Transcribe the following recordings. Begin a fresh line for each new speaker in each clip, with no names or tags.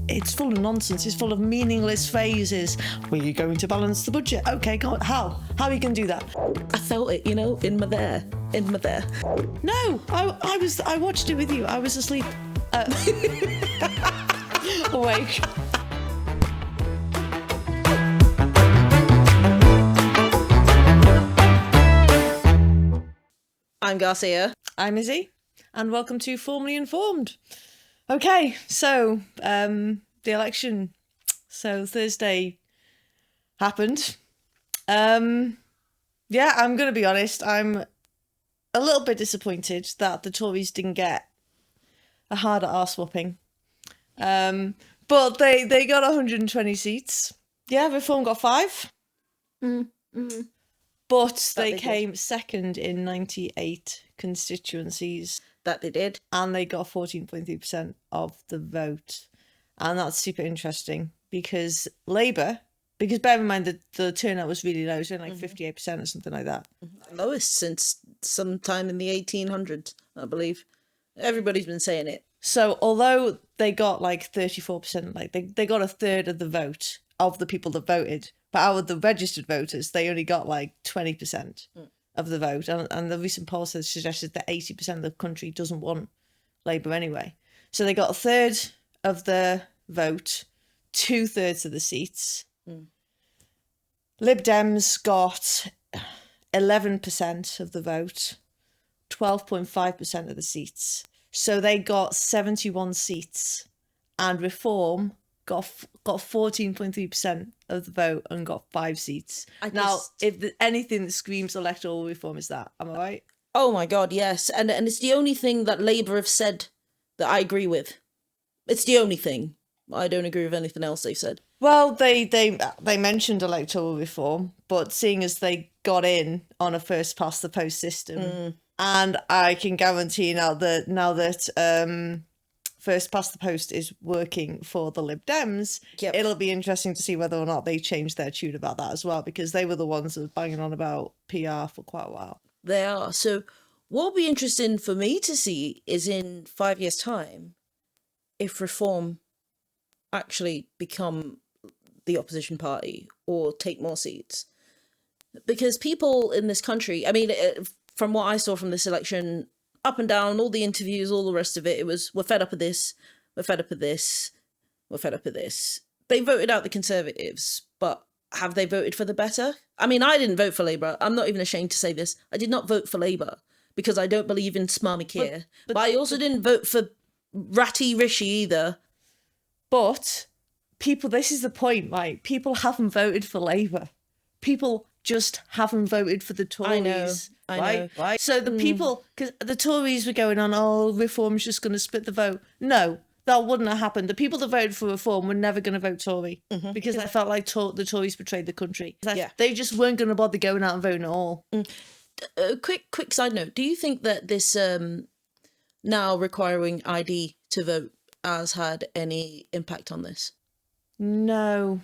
it's full of nonsense. It's full of meaningless phrases. Were you going to balance the budget? Okay, go on. How are you going to do that?
I felt it, in my there.
No, I watched it with you. I was asleep. Awake.
I'm Garcia.
I'm Izzy, and welcome to Formally Informed. Okay, so the election. So Thursday happened. I'm going to be honest. I'm a little bit disappointed that the Tories didn't get a harder arse whooping. But they got 120 seats. Yeah, Reform got 5. But they came second in 98 constituencies.
That they did.
And they got 14.3% of the vote. And that's super interesting because Labour, because bear in mind that the turnout was really low, it was only like 58% or something like that.
Lowest since sometime in the 1800s, I believe. Everybody's been saying it.
So although they got like 34%, like they got a third of the vote of the people that voted, but out of the registered voters, they only got like 20% of the vote. And the recent poll has suggested that 80% of the country doesn't want Labour anyway. So they got a third of the vote, 2/3 of the seats. Lib Dems got 11% of the vote, 12.5% of the seats. So they got 71 seats, and Reform got 14.3% of the vote and got 5 seats. Now, if anything that screams electoral reform is that, am I right?
Oh my God, yes. And it's the only thing that Labour have said that I agree with. It's the only thing. I don't agree with anything else they've said.
Well, they mentioned electoral reform, but seeing as they got in on a first past the post system, and I can guarantee now that first past the post is working for the Lib Dems, it'll be interesting to see whether or not they change their tune about that as well, because they were the ones that were banging on about PR for quite a while.
They are. So what will be interesting for me to see is in 5 years' time, if Reform actually become the opposition party or take more seats. Because people in this country, I mean, from what I saw from this election, up and down, all the interviews, all the rest of it, it was, we're fed up of this, we're fed up of this, we're fed up of this. They voted out the Conservatives, but have they voted for the better? I mean, I didn't vote for Labour. I'm not even ashamed to say this. I did not vote for Labour because I don't believe in smarmy care. But I also didn't vote for Ratty Rishi either.
But people, this is the point, right? People haven't voted for Labour. People just haven't voted for the Tories.
I know.
Right? So the people, because the Tories were going on, oh, Reform's just going to split the vote. No, that wouldn't have happened. The people that voted for Reform were never going to vote Tory because they felt like the Tories betrayed the country. They just weren't going to bother going out and voting at all.
Quick side note. Do you think that this now requiring ID to vote has had any impact on this?
No,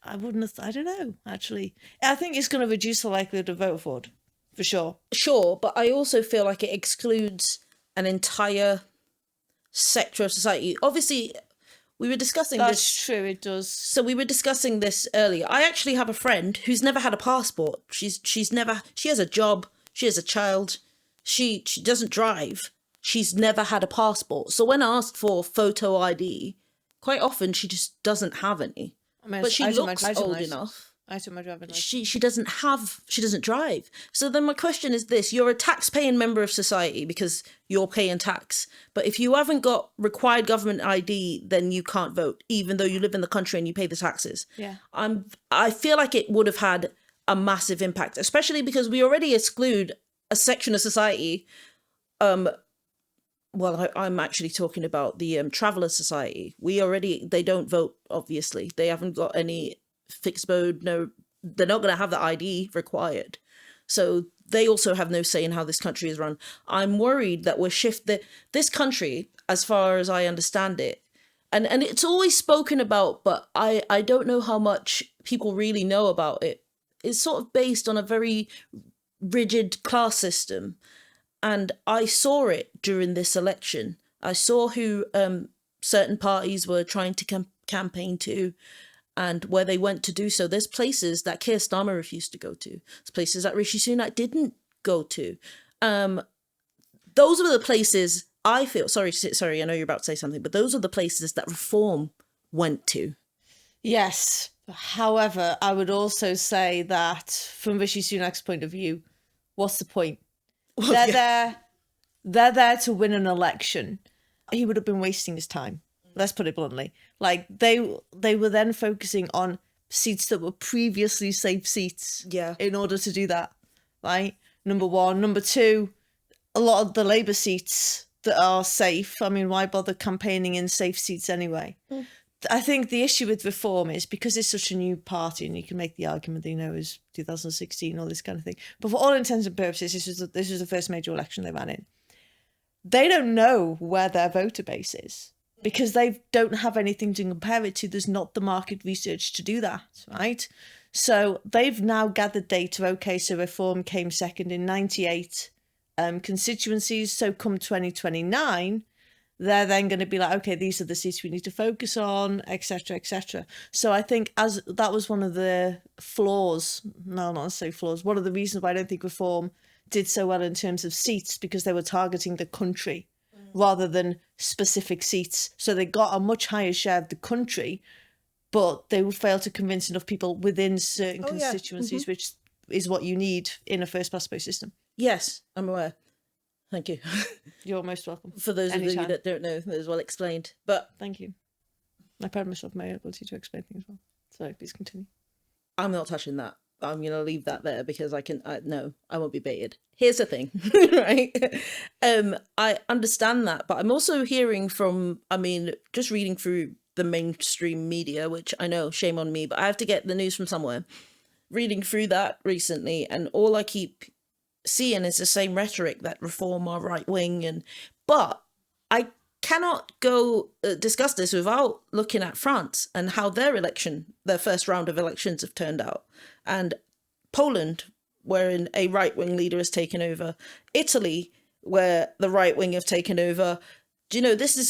I wouldn't have, I don't know, actually. I think it's going to reduce the likelihood of vote for it, for sure.
Sure, but I also feel like it excludes an entire sector of society. Obviously, we were discussing this.
That's true, it does.
So we were discussing this earlier. I actually have a friend who's never had a passport. She has a job, she has a child, she doesn't drive. She's never had a passport. So when asked for photo ID, quite often she just doesn't have any. But she looks old enough. She doesn't drive. So then my question is this: you're a tax-paying member of society because you're paying tax. But if you haven't got required government ID, then you can't vote, even though you live in the country and you pay the taxes.
Yeah.
I feel like it would have had a massive impact, especially because we already exclude a section of society. Well, I'm actually talking about the Traveller Society. They don't vote, obviously. They haven't got any fixed mode, no, they're not going to have the ID required. So they also have no say in how this country is run. I'm worried that this country, as far as I understand it, and it's always spoken about, but I don't know how much people really know about it, is sort of based on a very rigid class system. And I saw it during this election. I saw who certain parties were trying to campaign to, and where they went to do so. There's places that Keir Starmer refused to go to. There's places that Rishi Sunak didn't go to. Those are the places I feel, sorry, I know you're about to say something, but those are the places that reform went to.
Yes. However, I would also say that from Rishi Sunak's point of view, what's the point?
Well,
They're there to win an election. He would have been wasting his time. Let's put it bluntly. Like they were then focusing on seats that were previously safe seats.
Yeah.
In order to do that, right? Number one. Number two, a lot of the Labour seats that are safe. I mean, why bother campaigning in safe seats anyway? I think the issue with reform is because it's such a new party, and you can make the argument that, you know, it's 2016, all this kind of thing. But for all intents and purposes, this was the first major election they ran in. They don't know where their voter base is because they don't have anything to compare it to. There's not the market research to do that, right? So they've now gathered data. Okay, so Reform came second in 98 constituencies. So come 2029, they're then going to be like, okay, these are the seats we need to focus on, etc., etc. So I think as that was one of the flaws, no, not necessarily flaws, one of the reasons why I don't think Reform did so well in terms of seats, because they were targeting the country rather than specific seats. So they got a much higher share of the country, but they would fail to convince enough people within certain constituencies, which is what you need in a first past the post system.
Yes, I'm aware. Thank you.
You're most welcome.
For those of you that don't know, that was well explained. But
thank you. I pride myself on my ability to explain things well. So please continue.
I'm not touching that. I'm going to leave that there because no, I won't be baited. Here's the thing, right? I understand that, but I'm also hearing from, just reading through the mainstream media, which I know, shame on me, but I have to get the news from somewhere. Reading through that recently, and all I keep seeing is the same rhetoric that Reform are right wing, but I cannot go discuss this without looking at France and how their first round of elections have turned out, and Poland, wherein a right wing leader has taken over, Italy, where the right wing have taken over. Do you know, this is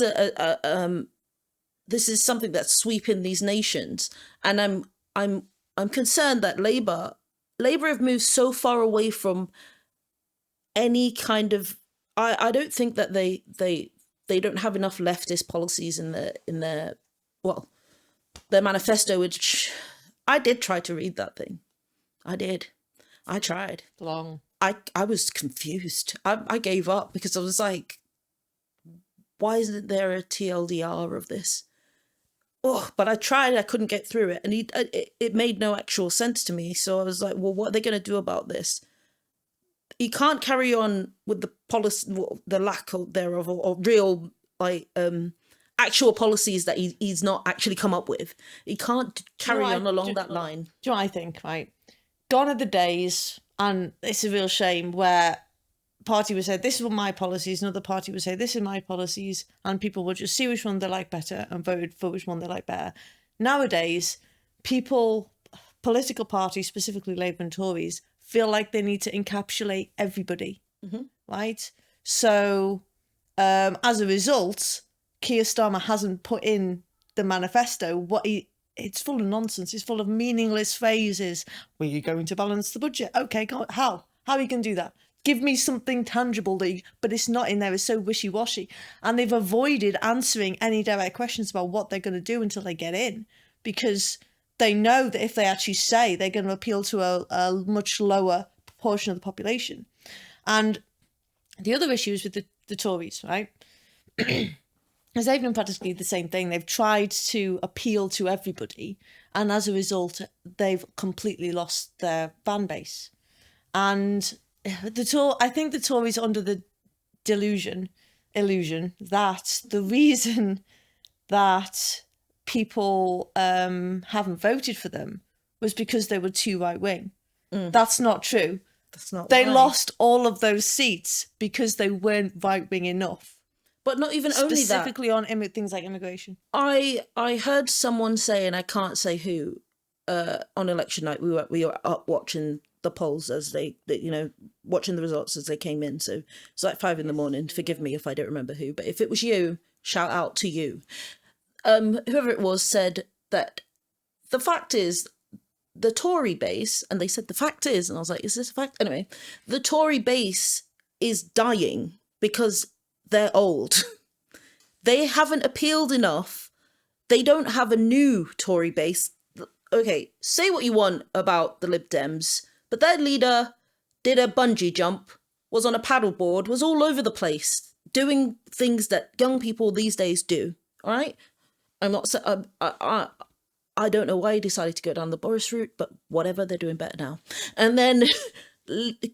this is something that's sweeping these nations, and I'm concerned that Labour have moved so far away from any kind of. I don't think that they don't have enough leftist policies in their manifesto, which I did try to read that thing. I tried.
Long.
I was confused. I gave up because I was like, why isn't there a TLDR of this? Oh, but I tried. I couldn't get through it, and it made no actual sense to me. So I was like, well, what are they going to do about this? He can't carry on with the policy, the lack of thereof, or real actual policies that he's not actually come up with. He can't carry on along that line.
Do you know what I think? Right, gone are the days, and it's a real shame where party would say this is what my policies, another party would say this is my policies, and people would just see which one they like better and vote for which one they like better. Nowadays, political parties, specifically Labour and Tories, feel like they need to encapsulate everybody, right? So as a result, Keir Starmer hasn't put in the manifesto it's full of nonsense. It's full of meaningless phrases. Were you going to balance the budget? Okay, how are you going to do that? Give me something tangible, but it's not in there. It's so wishy-washy. And they've avoided answering any direct questions about what they're going to do until they get in, because they know that if they actually say, they're going to appeal to a much lower proportion of the population. And the other issue is with the Tories, right? Because they've done practically the same thing. They've tried to appeal to everybody, and as a result, they've completely lost their fan base. And I think the Tories are under the illusion that the reason that people haven't voted for them was because they were too right wing. That's not true.
That's not.
They lost all of those seats because they weren't right wing enough.
But not even only that.
Specifically on things like immigration.
I heard someone say, and I can't say who, on election night we were up watching the polls as they watching the results as they came in. So it's like 5 a.m. Forgive me if I don't remember who, but if it was you, shout out to you. Whoever it was said that the fact is, the Tory base, and they said the fact is, and I was like, is this a fact? Anyway, the Tory base is dying because they're old. They haven't appealed enough. They don't have a new Tory base. Okay, say what you want about the Lib Dems, but their leader did a bungee jump, was on a paddleboard, was all over the place, doing things that young people these days do. All right? I'm not. I don't know why he decided to go down the Boris route, but whatever, they're doing better now. And then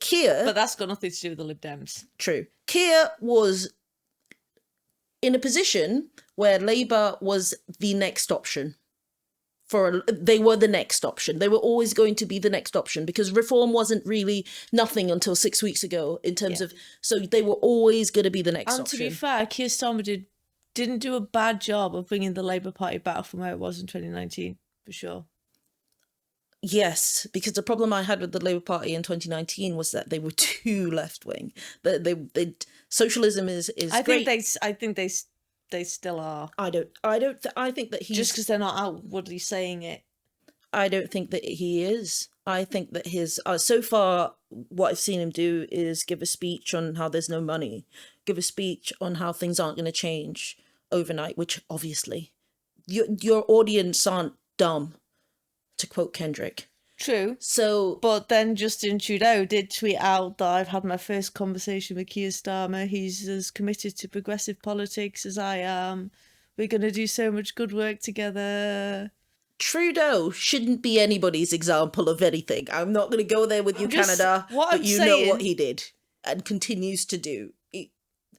Keir...
But that's got nothing to do with the Lib Dems.
True. Keir was in a position where Labour was the next option. They were the next option. They were always going to be the next option because reform wasn't really nothing until 6 weeks ago in terms of... So they were always going to be the next option.
And to be fair, Keir Starmer didn't do a bad job of bringing the Labour Party back from where it was in 2019, for sure.
Yes, because the problem I had with the Labour Party in 2019 was that they were too left-wing. They socialism is great.
I think they still are.
I think that he's...
Just because they're not outwardly saying it.
I don't think that he is. I think that his... so far, what I've seen him do is give a speech on how there's no money, give a speech on how things aren't going to change overnight, which obviously your audience aren't dumb, to quote Kendrick.
True.
So,
but then Justin Trudeau did tweet out that I've had my first conversation with Keir Starmer. He's as committed to progressive politics as I am. We're going to do so much good work together.
Trudeau shouldn't be anybody's example of anything. I'm not going to go there with you, Canada, but you know what he did and continues to do.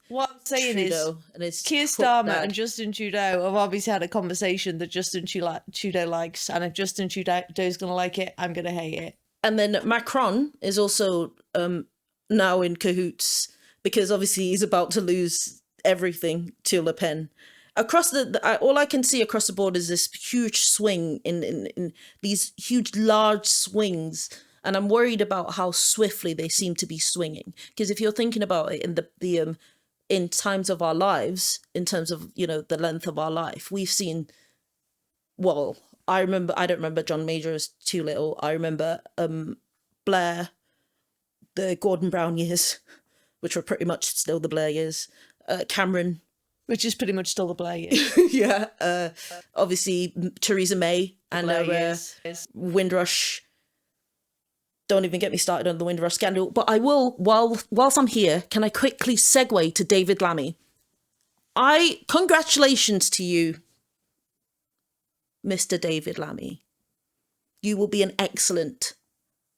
What I'm saying is Keir Starmer and Justin Trudeau have obviously had a conversation that Justin Trudeau likes, and if Justin Trudeau's going to like it, I'm going to hate it.
And then Macron is also now in cahoots because obviously he's about to lose everything to Le Pen. Across all I can see across the board is this huge swing in these huge, large swings. And I'm worried about how swiftly they seem to be swinging. Because if you're thinking about it in the in times of our lives, in terms of, the length of our life, we've seen, well, I don't remember John Major as too little. I remember Blair, the Gordon Brown years, which were pretty much still the Blair years. Cameron.
Which is pretty much still the Blair years.
Yeah. Obviously, Theresa May and Windrush. Don't even get me started on the Windrush scandal. But I will, whilst I'm here, can I quickly segue to David Lammy? Congratulations to you, Mr. David Lammy. You will be an excellent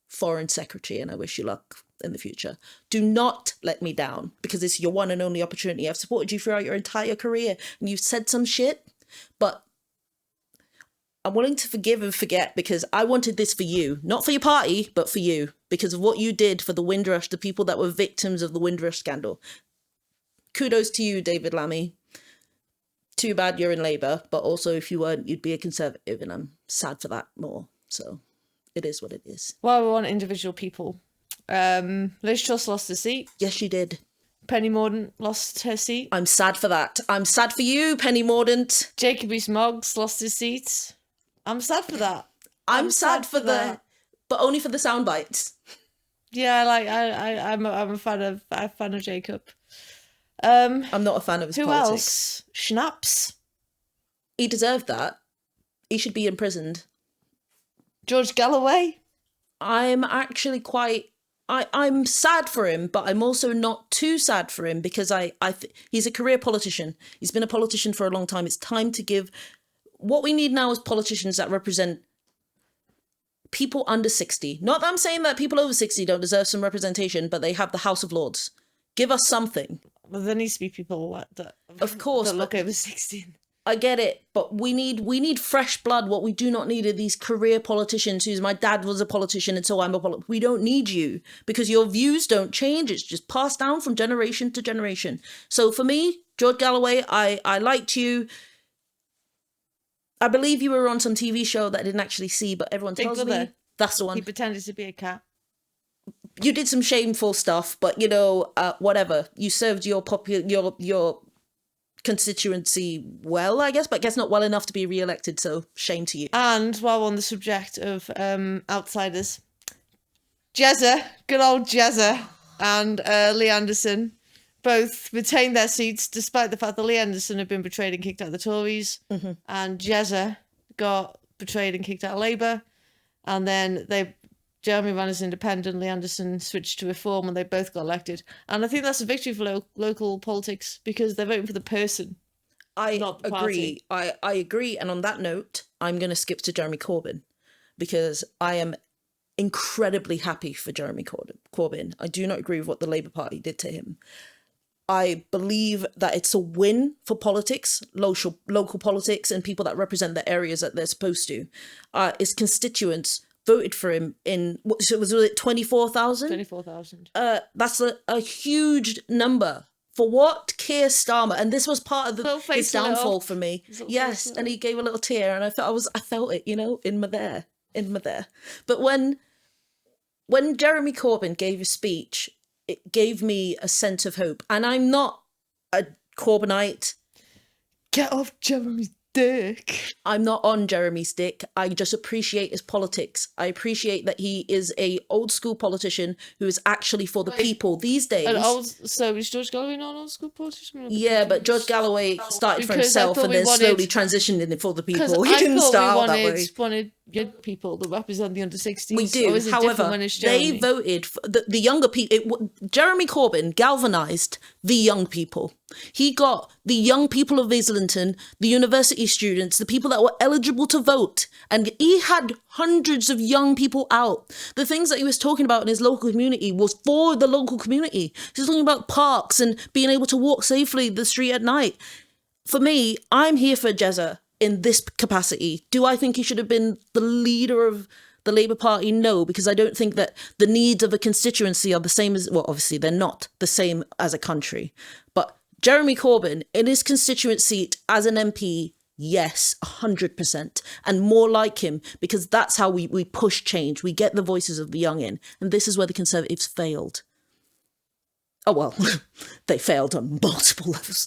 foreign secretary, and I wish you luck in the future. Do not let me down, because it's your one and only opportunity. I've supported you throughout your entire career, and you've said some shit, but I'm willing to forgive and forget because I wanted this for you. Not for your party, but for you. Because of what you did for the Windrush, the people that were victims of the Windrush scandal. Kudos to you, David Lammy. Too bad you're in Labour, but also if you weren't, you'd be a Conservative, and I'm sad for that more. So it is what it is.
Well, we want individual people. Liz Truss lost her seat.
Yes, she did.
Penny Mordaunt lost her seat.
I'm sad for that. I'm sad for you, Penny Mordaunt.
Jacob Rees-Mogg lost his seat. I'm sad for that.
I'm sad for that, but only for the sound bites.
Yeah, I'm a fan of Jacob. I'm
not a fan of his
politics.
Who
else? Schnapps.
He deserved that. He should be imprisoned.
George Galloway.
I'm actually I'm sad for him, but I'm also not too sad for him because he's a career politician. He's been a politician for a long time. It's time to give. What we need now is politicians that represent people under 60. Not that I'm saying that people over 60 don't deserve some representation, but they have the House of Lords. Give us something.
Well, there needs to be people that,
of course,
that look over 60.
I get it, but we need fresh blood. What we do not need are these career politicians whose my dad was a politician and so I'm a politician. We don't need you because your views don't change. It's just passed down from generation to generation. So for me, George Galloway, I liked you. I believe you were on some TV show that I didn't actually see, but everyone tells me that's the one.
He pretended to be a cat.
You did some shameful stuff, but whatever. You served your constituency well, I guess, but I guess not well enough to be re-elected, so shame to you.
And while we're on the subject of outsiders, Jezza, good old Jezza, and Lee Anderson both retained their seats despite the fact that Lee Anderson had been betrayed and kicked out of the Tories, and Jezza got betrayed and kicked out of Labour, and then Jeremy ran as independent, Lee Anderson switched to Reform, and they both got elected. And I think that's a victory for local politics because they're voting for the person.
I
Not the
agree.
party.
I agree. And on that note, I'm going to skip to Jeremy Corbyn because I am incredibly happy for Jeremy Corbyn. I do not agree with what the Labour Party did to him. I believe that it's a win for politics, local politics, and people that represent the areas that they're supposed to. His constituents voted for him in, was it 24,000?
24,000.
That's a huge number. For what? Keir Starmer, and this was part of his downfall for me. Yes, and he gave a little tear, and I felt it, in my there. But when Jeremy Corbyn gave a speech, it gave me a sense of hope. And I'm not a Corbynite.
Get off Jeremy's dick.
I'm not on Jeremy's dick. I just appreciate his politics. I appreciate that he is a old school politician who is actually for the people these days.
So is George Galloway not an old school politician?
Yeah, but George Galloway started for himself and then slowly transitioned in for the people. He
I
didn't
thought
start
we
that way.
wanted young people that represent the under 60s.
We do. However, they voted for the younger people. Jeremy Corbyn galvanised the young people. He got the young people of Islington, the university students, the people that were eligible to vote. And he had hundreds of young people out. The things that he was talking about in his local community was for the local community. He was talking about parks and being able to walk safely the street at night. For me, I'm here for Jezza in this capacity. Do I think he should have been the leader of the Labour Party? No, because I don't think that the needs of a constituency are the same as, well, obviously they're not the same as a country. But Jeremy Corbyn, in his constituency as an MP, yes, 100%, and more like him, because that's how we push change. We get the voices of the young in, and this is where the Conservatives failed. Oh, well, they failed on multiple levels.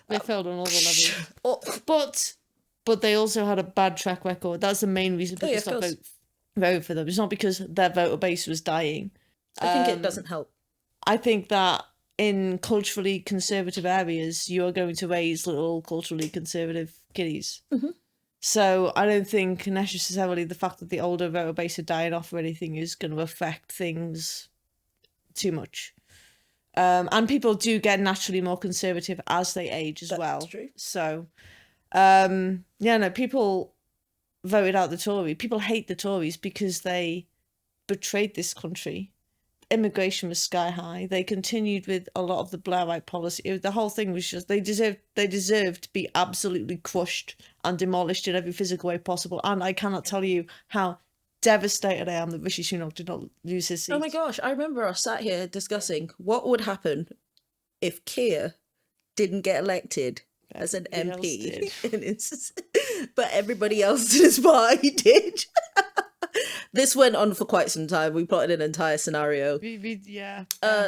They failed on all the levels. But they also had a bad track record. That's the main reason people stopped voting for them. It's not because their voter base was dying.
I think it doesn't help.
I think that in culturally conservative areas, you are going to raise little culturally conservative kiddies. Mm-hmm. So I don't think necessarily the fact that the older voter base are dying off or anything is going to affect things too much. And people do get naturally more conservative as they age as well. That's true. So, people voted out the Tory. People hate the Tories because they betrayed this country. Immigration was sky high. They continued with a lot of the Blairite policy. The whole thing was just they deserved to be absolutely crushed and demolished in every physical way possible. And I cannot tell you how devastated I am that Rishi Sunak did not lose his seat.
Oh my gosh, I remember us sat here discussing what would happen if Keir didn't get elected as an MP. But everybody else in his party did. This went on for quite some time. We plotted an entire scenario.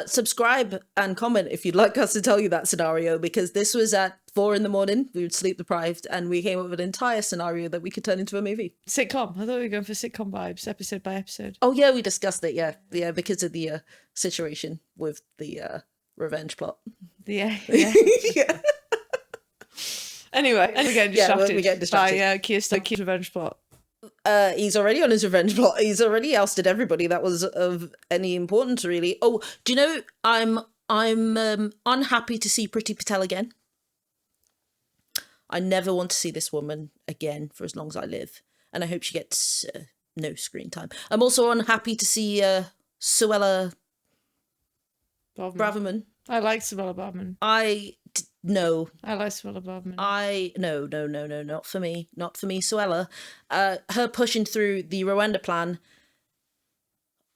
Subscribe and comment if you'd like us to tell you that scenario, because this was at 4 a.m. We were sleep deprived, and we came up with an entire scenario that we could turn into a movie.
Sitcom. I thought we were going for sitcom vibes, episode by episode.
Oh yeah, we discussed it. Yeah, because of the situation with the revenge plot.
Yeah. Anyway, we're getting distracted. By Keir's revenge plot.
He's already on his revenge plot. He's already ousted everybody that was of any importance, really. Oh, do you know I'm unhappy to see Priti Patel again. I never want to see this woman again for as long as I live, and I hope she gets no screen time. I'm also unhappy to see Suella Braverman.
I like Suella Braverman.
No.
I like Suella Braverman.
No, not for me. Not for me, Suella. Her pushing through the Rwanda plan,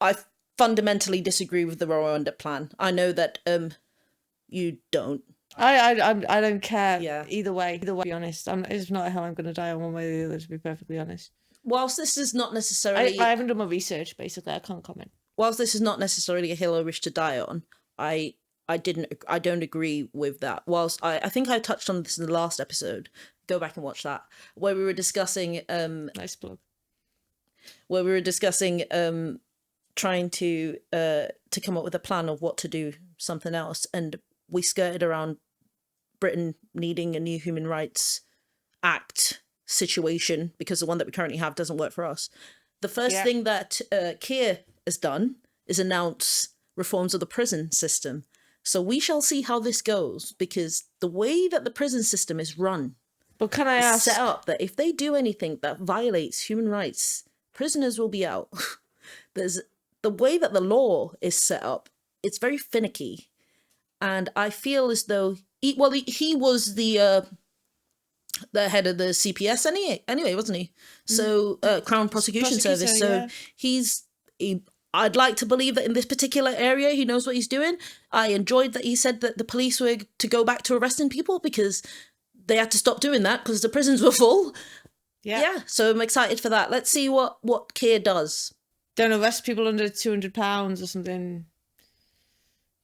I fundamentally disagree with the Rwanda plan. I know that you don't.
I don't care either way, to be honest. It's not how I'm going to die on one way or the other, to be perfectly honest.
Whilst this is not necessarily...
I haven't done my research, basically. I can't comment.
Whilst this is not necessarily a hill I wish to die on, I I don't agree with that. Whilst I think I touched on this in the last episode. Go back and watch that, where we were discussing
Nice plug.
where we were discussing trying to come up with a plan of what to do something else, and we skirted around Britain needing a new human rights act situation because the one that we currently have doesn't work for us. The first thing that Keir has done is announce reforms of the prison system. So we shall see how this goes, because the way that the prison system is run,
But can I ask?
set up that if they do anything that violates human rights, prisoners will be out. There's the way that the law is set up, it's very finicky. And I feel as though he was the head of the CPS anyway, wasn't he? So Crown Prosecution Service. So I'd like to believe that in this particular area, he knows what he's doing. I enjoyed that he said that the police were to go back to arresting people because they had to stop doing that because the prisons were full. Yeah. So I'm excited for that. Let's see what Keir does.
Don't arrest people under £200 or something.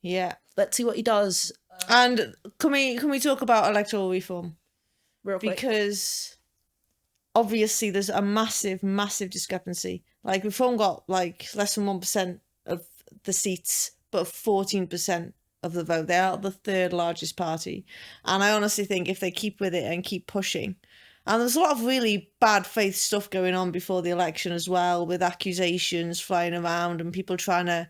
Yeah.
Let's see what he does.
And can we talk about electoral reform?
Real quick.
Because obviously there's a massive, massive discrepancy. Like, Reform got like less than 1% of the seats, but 14% of the vote. They are the third largest party. And I honestly think if they keep with it and keep pushing, and there's a lot of really bad faith stuff going on before the election as well, with accusations flying around and people trying to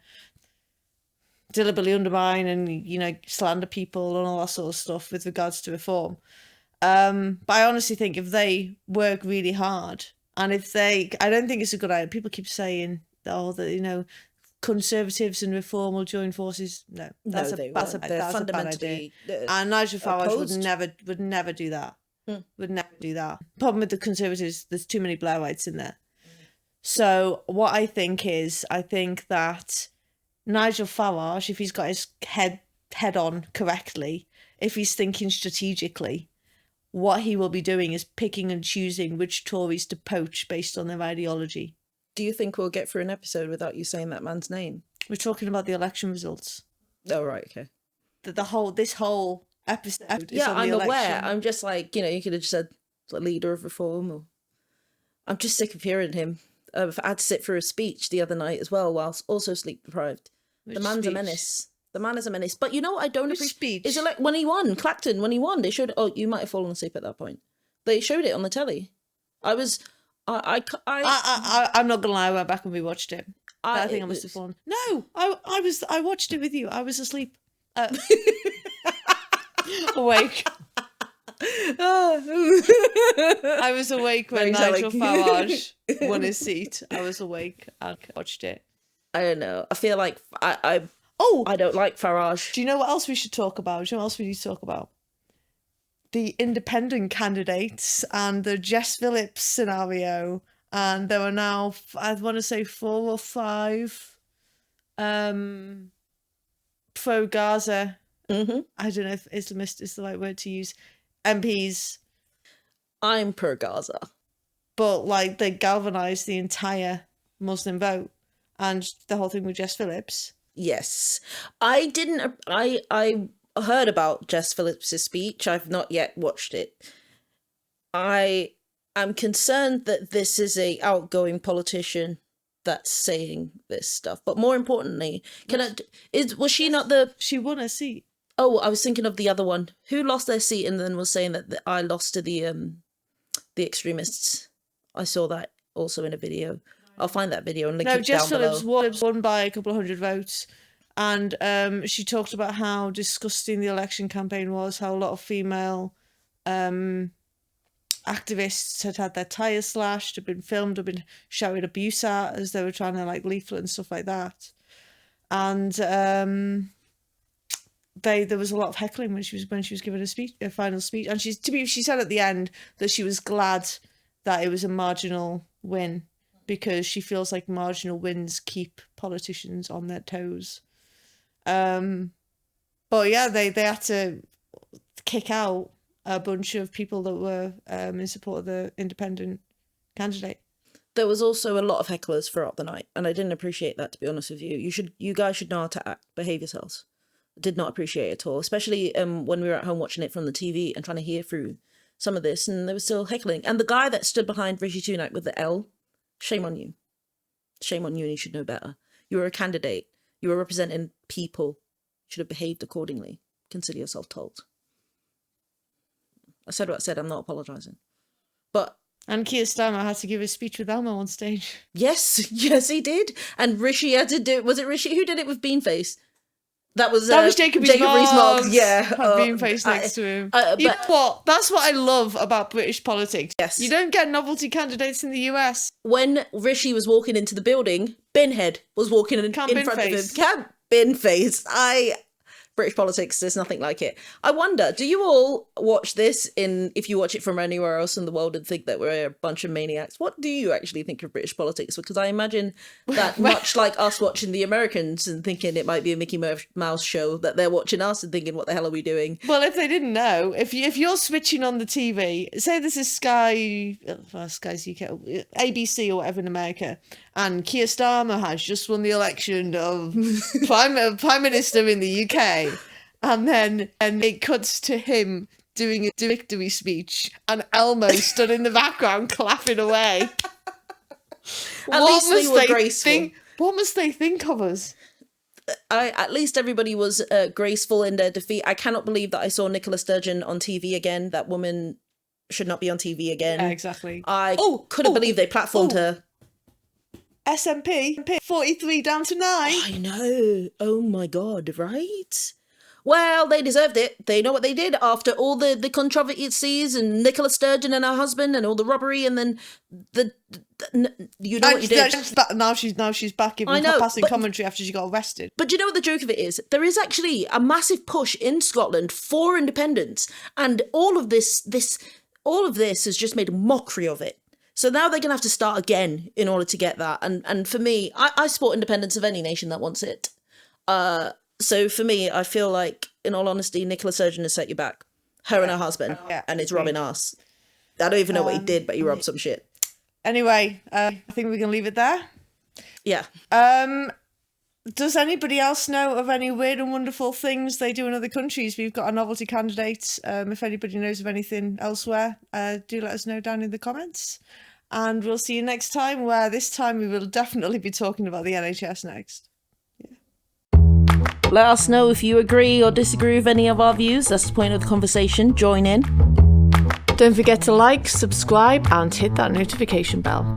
deliberately undermine and, slander people and all that sort of stuff with regards to reform. But I honestly think if they work really hard, and I don't think it's a good idea. People keep saying, Conservatives and Reform will join forces. No, that's a bad idea. And Nigel Farage would never do that. Would never do that. Problem with the Conservatives, there's too many Blairites in there. So what I think that Nigel Farage, if he's got his head on correctly, if he's thinking strategically, what he will be doing is picking and choosing which Tories to poach based on their ideology.
Do you think we'll get through an episode without you saying that man's name?
We're talking about the election results.
Oh, right, okay.
This whole episode is
yeah,
on the
I'm
election.
aware. I'm just like, you could have just said the leader of Reform. Or I'm just sick of hearing him. I had to sit through a speech the other night as well, whilst also sleep deprived. The man's a menace. The man is a menace. But you know what I don't appreciate?
Speech?
Is it like when he won, Clacton, when he won, they showed, you might have fallen asleep at that point. They showed it on the telly. I'm
not gonna lie, I went back and rewatched it. I think I must have fallen. No, I watched it with you. I was asleep. Awake. I was awake when Nigel Farage won his seat. I was awake. I watched it.
I don't know. I feel like I don't like Farage.
Do you know what else we should talk about? Do you know what else we need to talk about? The independent candidates and the Jess Phillips scenario. And there are now, I want to say 4 or 5 pro-Gaza.
Mm-hmm.
I don't know if Islamist is the right word to use. MPs.
I'm pro-Gaza.
But they galvanised the entire Muslim vote. And the whole thing with Jess Phillips.
Yes. I heard about Jess Phillips' speech. I've not yet watched it. I am concerned that this is a outgoing politician that's saying this stuff. But more importantly, was she not the...
She won a seat.
Oh, I was thinking of the other one. Who lost their seat and then was saying that I lost to the extremists. I saw that also in a video. I'll find that video and link it
Jess
down
Phillips
below.
won by a couple of hundred votes. And she talked about how disgusting the election campaign was, how a lot of female activists had their tyres slashed, had been filmed, had been shouted abuse at as they were trying to leaflet and stuff like that. And there was a lot of heckling when she was giving a final speech. And she said at the end that she was glad that it was a marginal win, because she feels like marginal wins keep politicians on their toes. But yeah, they had to kick out a bunch of people that were in support of the independent candidate.
There was also a lot of hecklers throughout the night, and I didn't appreciate that, to be honest with you. You guys should know how to behave yourselves. Did not appreciate it at all, especially when we were at home watching it from the TV and trying to hear through some of this, and they were still heckling. And the guy that stood behind Rishi Sunak with the L, shame on you. Shame on you, and you should know better. You were a candidate. You were representing people. You should have behaved accordingly. Consider yourself told. I said what I said. I'm not apologising. But
And Keir Starmer had to give a speech with Elmo on stage.
yes, yes, he did. And Rishi had to do it. Was it Rishi? Who did it with Beanface? That was
Jacob
Rees-Mogg. Yeah.
Had Beanface next to him. You know
but
what? That's what I love about British politics.
Yes.
You don't get novelty candidates in the US.
when Rishi was walking into the building, Binhead was walking in front of him.
Binface.
Can't Binface. British politics, there's nothing like it. I wonder, do you all watch this if you watch it from anywhere else in the world and think that we're a bunch of maniacs? What do you actually think of British politics? Because I imagine that much like us watching the Americans and thinking it might be a Mickey Mouse show, that they're watching us and thinking, what the hell are we doing?
Well, if they didn't know, if you're switching on the TV, say this is Sky's UK, ABC or whatever in America, and Keir Starmer has just won the election of Prime Minister in the UK, and then it cuts to him doing a victory speech, and Elmo stood in the background clapping away.
At least they were graceful.
What must they think of us?
At least everybody was graceful in their defeat. I cannot believe that I saw Nicola Sturgeon on TV again. That woman should not be on TV again.
Yeah, exactly.
I couldn't believe they platformed her.
SNP 43 down to 9.
I know. Oh my God, right? Well, they deserved it. They know what they did after all the controversies and Nicola Sturgeon and her husband and all the robbery, and then you know what you did.
Now she's back giving passing commentary after she got arrested.
But do you know what the joke of it is? There is actually a massive push in Scotland for independence, and all of this has just made a mockery of it. So now they're going to have to start again in order to get that. And for me, I support independence of any nation that wants it. So for me, I feel like, in all honesty, Nicola Sturgeon has set you back. Her and her husband.
Yeah.
And it's robbing us. I don't even know what he did, but he robbed some shit.
Anyway, I think we can leave it there.
Yeah.
Does anybody else know of any weird and wonderful things they do in other countries? We've got a novelty candidate. If anybody knows of anything elsewhere, do let us know down in the comments. And we'll see you next time, where this time we will definitely be talking about the NHS next.
Let us know if you agree or disagree with any of our views. That's the point of the conversation. Join in.
Don't forget to like, subscribe, and hit that notification bell.